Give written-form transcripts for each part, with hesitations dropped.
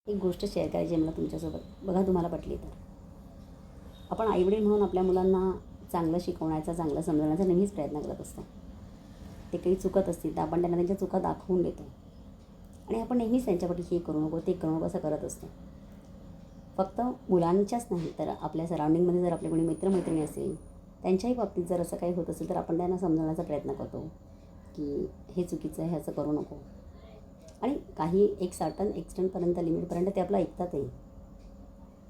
एक गोष्ट शेअर करायची आहे मला तुमच्यासोबत. बघा तुम्हाला पटली तर. आपण आईवडील म्हणून आपल्या मुलांना चांगलं शिकवण्याचा, चांगलं समजवण्याचा नेहमीच प्रयत्न करत असतो. ते काही चुकत असतील तर आपण त्यांना त्यांच्या चुका दाखवून देतो. आणि आपण नेहमीच त्यांच्यापाठी हे करू नको, ते करू नको असं करत असतो. फक्त मुलांच्याच नाही तर आपल्या सराउंडिंगमध्ये जर आपले कोणी मित्रमैत्रिणी असेल, त्यांच्याही बाबतीत जर असं काही होत असेल तर आपण त्यांना समजवण्याचा प्रयत्न करतो की हे चुकीचं आहे, हे असं करू नको. आणि काही एक सर्टन एक्सटेंटपर्यंत, लिमिटपर्यंत ते आपलं ऐकतातही.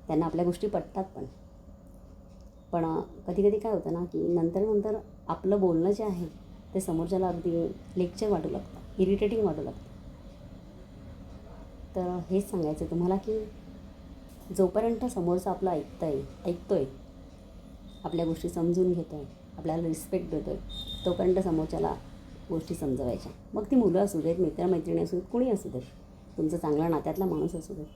त्यांना आपल्या गोष्टी पटतात पण. पण कधी कधी काय होतं ना की नंतर आपलं बोलणं जे आहे ते समोरच्याला अगदी लेक्चर वाटू लागतं, इरिटेटिंग वाटू लागतं. तर हेच सांगायचं आहे तुम्हाला की जोपर्यंत समोरचं आपलं ऐकतोय, आपल्या गोष्टी समजून घेतो आहे, आपल्याला रिस्पेक्ट देतो आहे, तोपर्यंत समोरच्याला गोष्टी समजवायच्या. मग ती मुलं असू देत, मित्रमैत्रिणी असू देत, कुणी असू देत, तुमचं चांगला नात्यातला माणूस असू देत.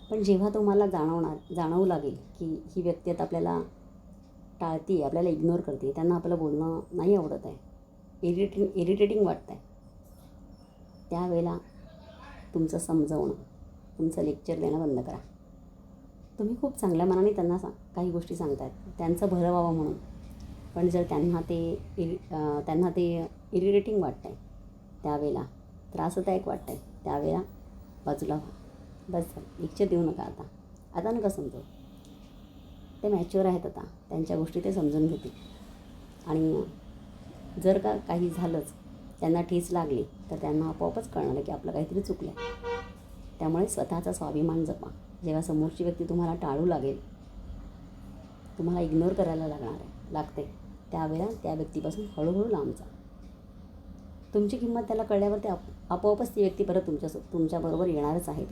पण जेव्हा तुम्हाला जाणवू लागेल की ही व्यक्ती आता आपल्याला टाळते, आपल्याला इग्नोर करते, त्यांना आपलं बोलणं नाही आवडत आहे, इरिटेटिंग वाटतं आहे, त्यावेळेला तुमचं समजवणं, तुमचं लेक्चर देणं बंद करा. तुम्ही खूप चांगल्या मनाने त्यांना काही गोष्टी सांगतायत, त्यांचं भलं व्हावं म्हणून. पण जर त्यांना ते इरिटेटिंग वाटतं आहे, त्यावेळेला त्रासदायक वाटतं आहे, त्यावेळेला बाजूला व्हा. बस लेक्चर देऊ नका. आता नका समजू. ते मॅच्युअर आहेत, आता त्यांच्या गोष्टी ते समजून घेतील. आणि जर का काही झालंच, त्यांना ठेच लागली तर त्यांना आपोआपच कळणार आहे की आपलं काहीतरी चुकलं आहे. त्यामुळे स्वतःचा स्वाभिमान जपा. जेव्हा समोरची व्यक्ती तुम्हाला टाळू लागेल, तुम्हाला इग्नोर करायला लागते, त्यावेळेला त्या व्यक्तीपासून हळूहळू लांब जा. तुमची किंमत त्याला कळल्यावर ते आपोआपच ती व्यक्ती परत तुमच्याबरोबर येणारच आहे.